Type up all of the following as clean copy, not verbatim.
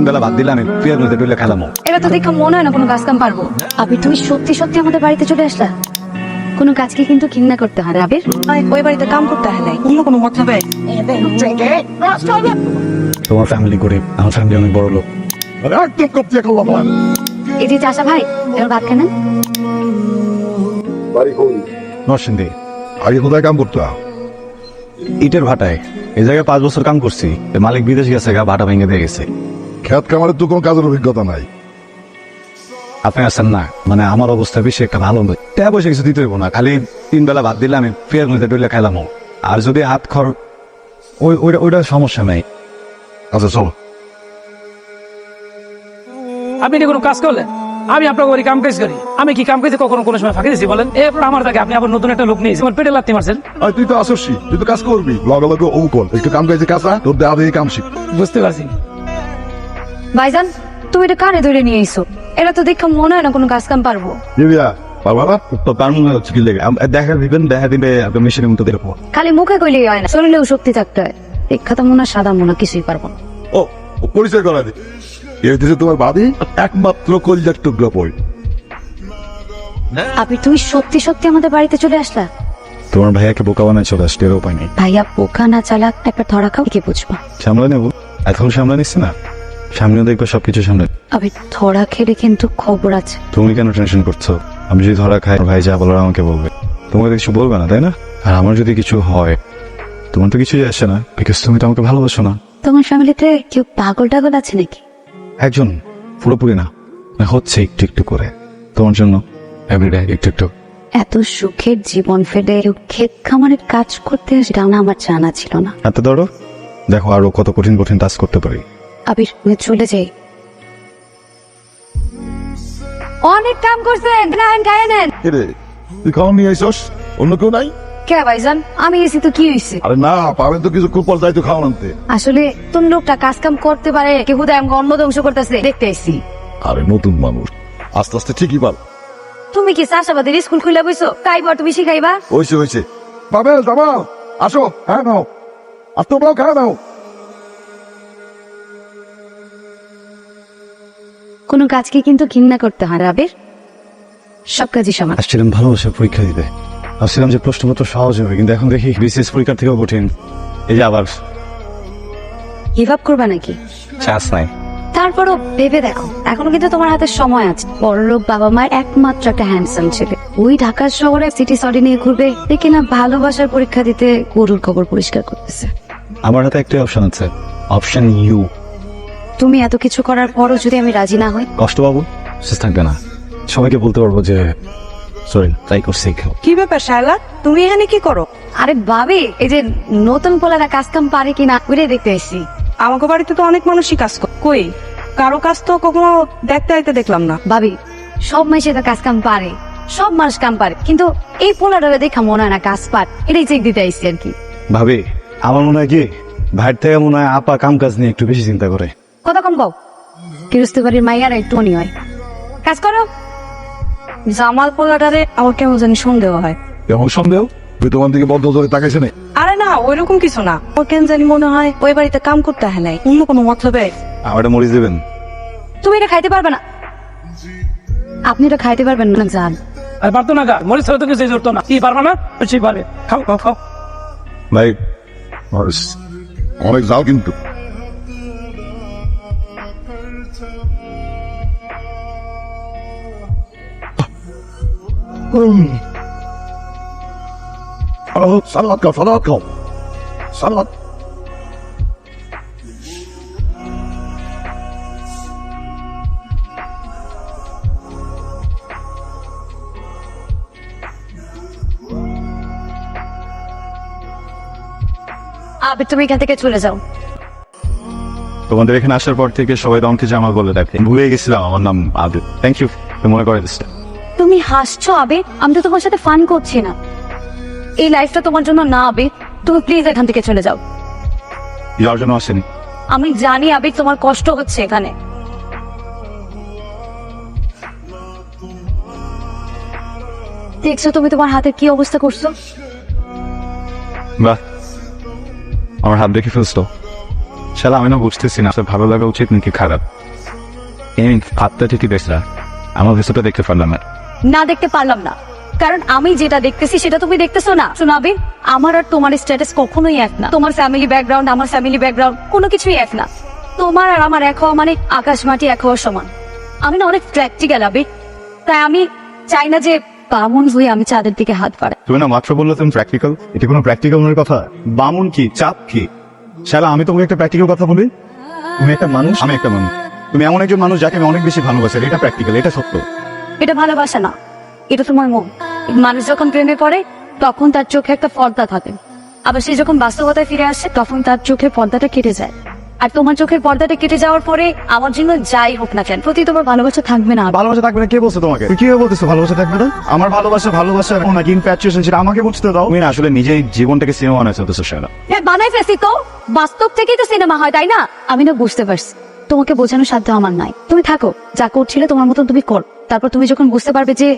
বেলা ভাত দিলে আমি পেয়ার মধ্যে ডুলে খেলাম। এবার তো দেখে মনে হয় না কোনো কাজ কাম পারবো। আবির তুমি সত্যি সত্যি আমাদের বাড়িতে চলে আসলা? কোনো কাজকে কিন্তু ঘৃণা করতে হয় আবির। ওই বাড়িতে কাম করতে হয় নাই, অন্য কোনো মতলবে। তোমার ফ্যামিলি গরিব, আমার ফ্যামিলি অনেক বড় লোক। একদম কপচে করলাম। এই যে চাষা ভাই, এবার ভাত খান। বাড়ি কই? নরসিংদী আগে কোথায় কাম করতো? ইটের ভাটায়। এই জায়গায় 5 বছর কাম করছি। মালিক বিদেশ গেছে, ভাটা ভেঙে দিয়ে গেছে। খেত কামারের তো কোনো কাজের অভিজ্ঞতা নাই। আপনি আসেন না, মানে আমার অবস্থা বেশি একটা ভালো নয়। টাকা পয়সা কিছু দিতে হইব না, খালি 3 বেলা ভাত দিলে আমি পেয়ার মধ্যে ডুলে খেলাম। আর যদি হাত খর ওইটা সমস্যা নাই। আচ্ছা চলো। আপনি এটা কোনো কাজ করলেন? আমি আপনার বাড়ি কাম কাজ করি। আমি কি কাম কাজে কখনো কোনো সময় ফাঁকি দিয়েছি বলেন? এরপর আমার থাকে আপনি আবার নতুন একটা লোক নিয়েছি, আমার পেটে লাত্তি মারছেন। তুই তো আসছি, তুই তো কাজ করবি। লগে লগে ও কর, একটু কাম কাজে কাজ না, তোর দেওয়া দিয়ে কাম শিখ। বুঝতে পারছি। ভাইজান তুমি এটা কারে ধরে নিয়ে এসো? এটা তো দেখে মনে হয় না কোনো কাজ কাম পারবো। দিবিয়া পারবা না? তো কারণ হচ্ছে কি লেগে দেখা দিবেন, দেখা দিবে আপনি মেশিনের মতো দেখবো। খালি মুখে কইলেই হয় না, শরীরেও শক্তি থাকতে হয়। দীক্ষাতা মনে সাদা মনে কিছুই পারবো না। ও পরিচয় করা দি। এই হচ্ছে তোমার বাদী একমাত্র কলিজার টুকরা বই। আবির তুমি সত্যি সত্যি আমাদের বাড়িতে চলে আসলা? তোমার ভাইয়াকে বোকা বানায় চলে আসতে, এর উপায় নেই। ভাইয়া বোকা না চালাক একটা ধরা খাও কি বুঝবা? সামলে নেবো, এখন সামলে নিচ্ছি না, সামনেও দেখবো সবকিছু সামনে। আবির ধরা খেলে কিন্তু খবর আছে। তুমি কেন টেনশন করছো? আমি যদি ধরা খাই, ভাই যা বলার আমাকে বলবে, তোমাকে কিছু বলবে না, তাই না? আর আমার যদি কিছু হয়, তোমার তো কিছুই আসে না, বিকজ তুমি তো আমাকে ভালোবাসো না। তোমার ফ্যামিলিতে কেউ পাগল টাগল আছে নাকি? একজন, পুরোপুরি না, মানে হচ্ছে একটু একটু করে। তোমার জন্য এভরিডে একটু একটু। এত সুখের জীবন ফেলে কেউ ক্ষেত খামারের কাজ করতে সেটা না আমার জানা ছিল না। হাতে ধরো, দেখো আরো কত কঠিন কঠিন কাজ করতে পারি। আবির আমি চলে যাই। অনেক কাম করছে, গায়ে নেন। রে তুই খাওয়া নিয়ে আইসস? অন্য কেউ নাই? কে ভাইজান? আমি এসি তো কি হয়েছে? আরে না, পাবেন তো কিছু কুপল যাই তো খাওয়া আনতে। আসলে কোন লোকটা কাজ কাম করতে পারে কেউ বোধহয় আমাকে অন্ন ধ্বংস করতেছে দেখতে এসি। আরে নতুন মানুষ, আস্তে আস্তে ঠিকই পার। তুমি কি চাষাবাদের স্কুল খুলে বইছো? তাইবা তুমি শিখাইবা? হয়েছে হয়েছে। পাবেল যাবা, আসো, হ্যাঁ নাও, আর তোমরাও খাওয়া নাও। কোনো কাজকে কিন্তু ঘৃণা করতে হয় আবির, সব কাজই সমান। আসছিলাম ভালোবাসার পরীক্ষা দিতে, ভাবছিলাম যে প্রশ্নপত্র সহজ হবে, কিন্তু এখন দেখি বিসিএস পরীক্ষার থেকেও কঠিন। এই যে আবার গিভ আপ করবা নাকি? চান্স নাই। তারপরও ভেবে দেখো, এখনো কিন্তু তোমার হাতে সময় আছে। বড়লোক বাবা মায়ের একমাত্র একটা হ্যান্ডসাম ছেলে, ওই ঢাকার শহরে সিটি সরি নিয়ে ঘুরবে, দেখে না ভালোবাসার পরীক্ষা দিতে গরুর কবর পরিষ্কার করতেছে। আমার হাতে একটাই অপশন আছে, অপশন ইউ। তুমি এত কিছু করার পরও যদি আমি রাজি না হই? কষ্ট পাবো, শেষ থাকবে না, সবাইকে বলতে পারবো যে সরি, ট্রাই করছি। কি ব্যাপার শায়লা, তুমি এখানে কি করো? আরে ভাবি, এই যে নতুন পোলারা কাজ কাম পারে কিনা ওইটাই দেখতে এসেছি। আমাকে বাড়িতে তো অনেক মানুষই কাজ করে, কই কারো কাজ তো কখনো দেখতে আইতে দেখলাম না। ভাবি, সব মাসে তো কাজ কাম পারে, সব মানুষ কাম পারে, কিন্তু এই পোলাটা দেখা মনে হয় না কাজ পার, এটাই চেক দিতে আইসি আর কি। ভাবি, আমার মনে হয় কি ভাইয়ের থেকে মনে হয় আপা কাম কাজ নিয়ে একটু বেশি চিন্তা করে। কথা কম কও, কিরস্তি বাড়ির মাইয়ারা একটু অনি হয়। কাজ করো। জামাল পোলাটারে আমার কেমন জানি সন্দেহ হয়। এমন সন্দেহ? তুই তোমার দিকে বদ্ধ ধরে তাকাইছে না? আরে না, ওইরকম কিছু না। ওর কেন জানি মনে হয় ওই বাড়িতে কাম করতে হয় নাই, অন্য কোনো মতলবে। আমার এটা মরিচ দেবেন? তুমি এটা খাইতে পারবে না। আপনি এটা খাইতে পারবেন না জান। আর পারতো না গা, মরিচ ছাড়া তো কিছু জড়তো না। কি পারবা না? সেই পারবে। খাও খাও খাও। ভাই অনেক যাও কিন্তু। সালাদ খাও, সালাদ খাও, সালাদ। আবির তুমি এখান থেকে চলে যাও। তোমাদের এখানে আসার পর থেকে সবাই আমাকে জামাল বলে ডাকে, ভুলে গেছিলাম আমার নাম আবির। থ্যাংক ইউ, মনে করে দিচ্ছি। তুমি হাসছো আবির, আমি তো তোমার সাথে ফান করছি না। এই লাইফটা তোমার জন্য না আবির, তুমি প্লিজ এখান থেকে চলে যাও। যাওয়ার জন্য আসেনি। আমি জানি আবির তোমার কষ্ট হচ্ছে এখানে। দেখছো তুমি তোমার হাতের কি অবস্থা করছো? বাহ, আমার হাত দেখে ফেলছো, শালা আমি না বুঝতেছি না আসলে ভালো লাগা উচিত নাকি খারাপ। এই হাতটা ঠিকই দেখলা, আমার ভেতরটা দেখতে পারলাম না। না দেখতে পারলাম না, কারণ আমি যেটা দেখতেছি সেটা তুমি দেখতেছো না। শোনাবে, আমার আর তোমার স্ট্যাটাস কখনোই এক না। তোমার ফ্যামিলি ব্যাকগ্রাউন্ড, আমার ফ্যামিলি ব্যাকগ্রাউন্ড, কোনো কিছুই এক না। তোমার আর আমার এক হওয়া মানে আকাশ মাটি এক হওয়ার সমান। আমি না অনেক প্র্যাকটিক্যাল আবে, তাই আমি চাই না যে বামুন হয়ে আমি চাঁদের দিকে হাত বাড়াই। তুমি না মাত্র বললে তুমি প্র্যাকটিক্যাল, এটা কোনো প্র্যাকটিক্যাল মনের কথা? বামুন কি, চাপ কি? শালা আমি তোমাকে একটা প্র্যাকটিক্যাল কথা বলি, তুমি একটা মানুষ, আমি একটা মানুষ। তুমি এমন একজন মানুষ যাকে আমি অনেক বেশি ভালোবাসি, এটা প্র্যাকটিক্যাল, এটা সত্য। এটা ভালোবাসা না, এটা তোমার মন। মানুষ যখন প্রেমে পড়ে তখন তার চোখে একটা পর্দা থাকে, আবার সে যখন বাস্তবতায় ফিরে আসে তখন তার চোখের পর্দাটা কেটে যায়। আর তোমার চোখের পর্দাটা কেটে যাওয়ার পরে আমার জন্য যাই হোক না কেন প্রতি তোমার ভালোবাসা থাকবে না। ভালোবাসা থাকবে না কে বলছো তোমাকে? তুমি কিভাবে বলতেছো ভালোবাসা থাকবে না? আমার ভালোবাসা নাকি ইনফ্যাচুয়েশন, সেটা আমাকে বুঝতে দাও। তুমি না আসলে নিজেই জীবনটাকে সিনেমা বানাইছো শালা। হ্যাঁ বানাই ফেলছি তো, বাস্তব থেকেই তো সিনেমা হয়, তাই না? আমি না বুঝতে পারছি, তোমাকে বোঝানোর সাধ্য আমার নাই। তুমি থাকো, যা করছিলে তোমার মতন তুমি কর। তারপর তুমি যখন বুঝতে পারবে যে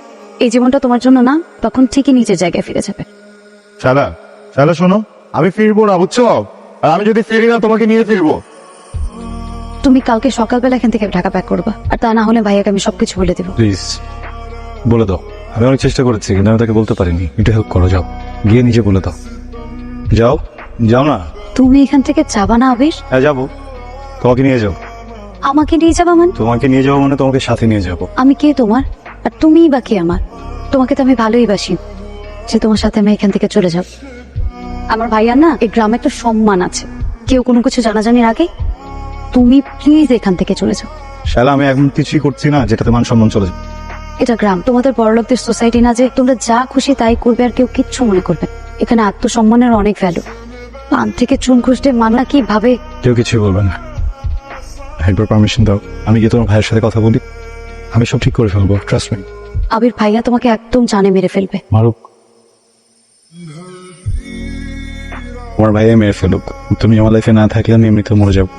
এই জীবনটা তোমার জন্য না, তখন ঠিকই নিজের জায়গায় ফিরে যাবে। শালা শোনো, আমি ফিরবো না বুঝছো, আর আমি যদি ফিরি না তোমাকে নিয়ে ফিরবো। তুমি কালকে সকালবেলা এখান থেকে ঢাকা প্যাক করবা, আর তা না হলে ভাইয়াকে আমি সবকিছু বলে দেবো। প্লিজ বলে দাও। আমি অনেক চেষ্টা করেছি কিন্তু আমি তাকে বলতে পারিনি। একটু হেল্প করো, যাও গিয়ে নিজে বলে দাও। যাও যাও না। তুমি এখান থেকে যাবা না আবির? হ্যাঁ যাবো, তোমাকে নিয়ে যাও। আমাকে নিয়ে যাবা মানে? তোমাকে নিয়ে যাবো মানে তোমাকে সাথে নিয়ে যাবো। আমি কে তোমার, আর তুমিই বা কে আমার? তোমাকে তো আমি ভালোই বাসি, যে তোমার সাথে আমি এখান থেকে চলে যাব। আমার ভাইয়া না এই গ্রামে একটা সম্মান আছে, কেউ কোনো কিছু জানাজানির আগে তুমি প্লিজ এখান থেকে চলে যাও। শালা আমি এখন কিছুই করছি না যেটাতে মান সম্মান চলে যাবে। এটা গ্রাম, তোমাদের বড়লোকদের সোসাইটি না যে তোমরা যা খুশি তাই করবে আর কেউ কিচ্ছু মনে করবে না। এখানে আত্মসম্মানের অনেক ভ্যালু। পান থেকে চুন খুঁজতে মানা কি ভাবে। কেউ কিছুই বলবে না, একবার পারমিশন দাও, আমি গিয়ে তোমার ভাইয়ের সাথে কথা বলি। আমি সব ঠিক করে ফেলবো, ট্রাস্ট মি। আবির ভাইয়া তোমাকে একদম জানে মেরে ফেলবে। মারুক, তোমার ভাইয়া মেরে ফেলুক, তুমি আমার লাইফে না থাকলে আমি এমনিতে মরে যাবো।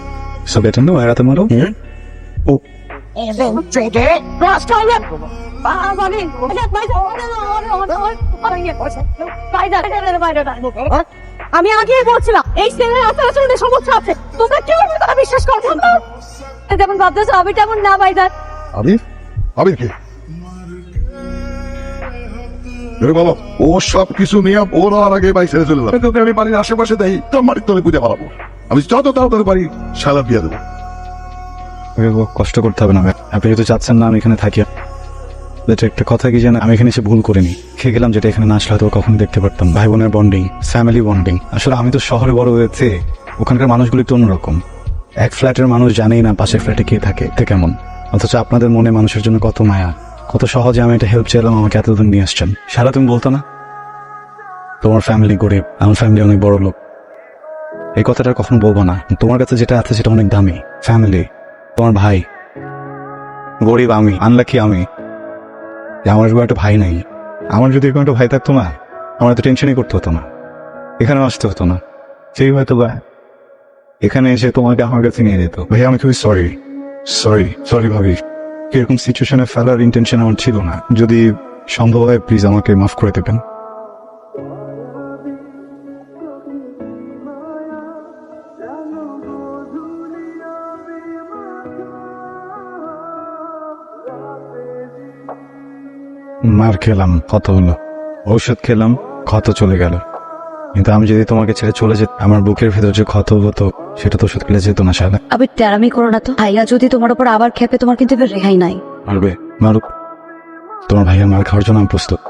সব এটা না এরাতে মারো। ও আমি আগেই বলছিলাম এই ছেলের আচরণে সমস্যা আছে, তোমরা কেউ তারা বিশ্বাস করছো না। যেমন ভাবতেছো আমি তেমন না ভাইদার। আবির কে? বাবা ও সব কিছু নিয়ে ওর আগে বাড়ি ছেড়ে চলে যাবে। তোকে আমি বাড়ির আশেপাশে দেই, তোর মাটির তলে পুঁতে পালাবো। আমি যত তাড়াতাড়ি পারি শালা দিয়ে দেবো। কষ্ট করতে হবে না ভাই, আপনি যেহেতু চাচ্ছেন না আমি এখানে থাকি। একটা কথা কি জানেন, আমি এখানে এসে ভুল করিনি, খেয়ে গেলাম যেটা এখানে না আসলে হয়তো কখনো দেখতে পারতাম। ভাই বোনের বন্ডিং, ফ্যামিলি বন্ডিং। আসলে আমি তো শহরে বড় হয়েছে, ওখানকার মানুষগুলো একটু অন্যরকম। এক ফ্ল্যাটের মানুষ জানেই না পাশের ফ্ল্যাটে কে থাকে কেমন, অথচ আপনাদের মনে মানুষের জন্য কত মায়া, কত সহজে আমি একটা হেল্প চাইলাম, আমাকে এতদিন নিয়ে আসছেন। সারা তুমি বলতো না তোমার ফ্যামিলি গরিব, আমার ফ্যামিলি অনেক বড় লোক। এই কথাটা কখনো বলবো না। তোমার কাছে যেটা আছে সেটা অনেক দামি। ফ্যামিলি, তোমার ভাই। গরিব আমি, আনলাকি আমি, আমার এরকম একটা ভাই নাই। আমার যদি এরকম একটা ভাই থাকতো না, আমার এত টেনশনই করতে হতো না, এখানে আসতে হতো না। সেই হয়তো বা এখানে এসে তোমাকে আমার কাছে নিয়ে যেত। ভাই আমি খুবই সরি ভাবি, এরকম সিচুয়েশনে ফেলার ইন্টেনশন আমার ছিল না। যদি সম্ভব হয় প্লিজ আমাকে মাফ করে দেবেন। মার খেলাম, ক্ষত হলো, ঔষধ খেলাম, ক্ষত চলে গেল। কিন্তু আমি যদি তোমাকে ছেড়ে চলে যেত, আমার বুকের ভেতর যে ক্ষত হতো সেটা তো ওষুধ খেলে যেত না। শালা আবির তেরামি করো না তো, ভাইয়া যদি তোমার উপর আবার খেপে তোমার কিন্তু এবার রেহাই নাই। মারবে, মারুক। তোমার ভাইয়া মার খাওয়ার জন্য আমি প্রস্তুত,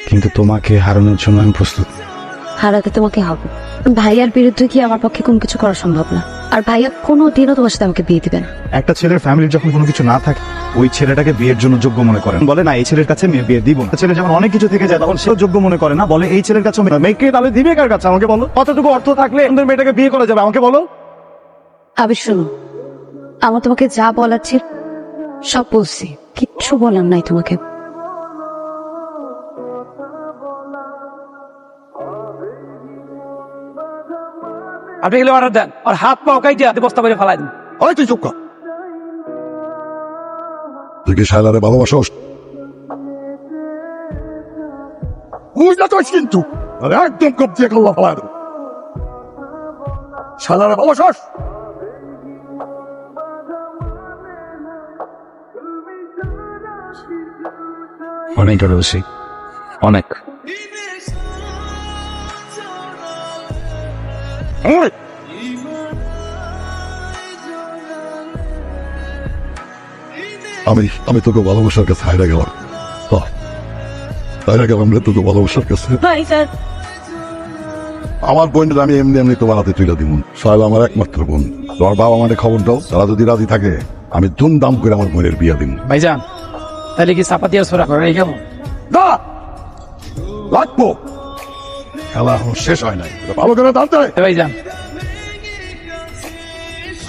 কিন্তু তোমাকে হারানোর জন্য আমি প্রস্তুত। হারাতে তোমাকে হবে। ভাইয়ার বিরুদ্ধে কি আমার পক্ষে কোনো কিছু করা সম্ভব না, আর ভাইয়া কোনো দিনও তোমার সাথে আমাকে বিয়ে দিবে না। একটা ছেলের ফ্যামিলির যখন কোনো কিছু না থাকে, ওই ছেলেটাকে বিয়ের জন্য যোগ্য মনে করেন। বলে না এই ছেলের কাছে মেয়ে বিয়ে দিব না। ছেলে যখন অনেক কিছু থেকে যায় তখন সেও যোগ্য মনে করে না, বলে এই ছেলের কাছে মেয়েকে তাহলে দিবে কার কাছে? আমাকে বলো, কতটুকু অর্থ থাকলে আমাদের মেয়েটাকে বিয়ে করা যাবে? আমাকে বলো। আবির শোনো, আমার তোমাকে যা বলার ছিল সব বলছি, কিচ্ছু বলার নাই তোমাকে। আপনি গেলে অর্ডার দেন, আর হাত পা কাইটে বস্তা করে ফেলাই দিন। ওই তুই চুপ কর। তুই কি শালারে ভালোবাসোস? বুঝলা তো কিন্তু একদম কবজিয়ে কাল্লা ফেলা দেবো। শালারে ভালোবাসোস? অনেক করে বসি অনেক। আমি তোকে ভালোবাসার কাছে হাইরা গেলাম, হাইরা গেলাম রে তোকে ভালোবাসার কাছে। ভাই স্যার, আমার বোনটা আমি এমনি এমনি তোমার হাতে তুলে দিব। সোহেল আমার একমাত্র বোন। তোমার বাবা মানে খবর দাও, তারা যদি রাজি থাকে আমি ধুমধাম করে আমার বোনের বিয়া দিব। ভাইজান তাহলে কি চাপাতি আর সোরা করে কেমন? লাগবো, খেলা এখন শেষ হয় নাই, ভালো করে দাঁড়াতে। ভাইজান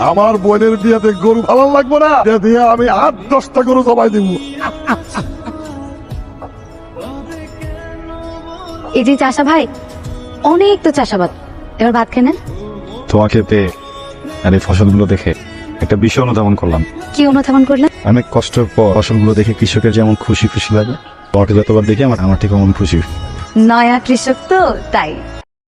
আমার বোনের বিয়াতে গরু ভালো লাগবো না, বিয়া দিয়ে আমি 8-10টা গরু জবাই দিব। এই যে চাষা ভাই, অনেক তো চাষাবাদ, এবার ভাত খেয়ে নেন। তোমাকে পেয়ে আর এই ফসলগুলো দেখে একটা বিষয় অনুধাবন করলাম। কি অনুধাবন করলেন? অনেক কষ্টের পর ফসলগুলো দেখে কৃষকের যেমন খুশি খুশি লাগে, তোমাকে যতবার দেখে আমার ঠিক অমন খুশি। নয়া কৃষক তো তাই।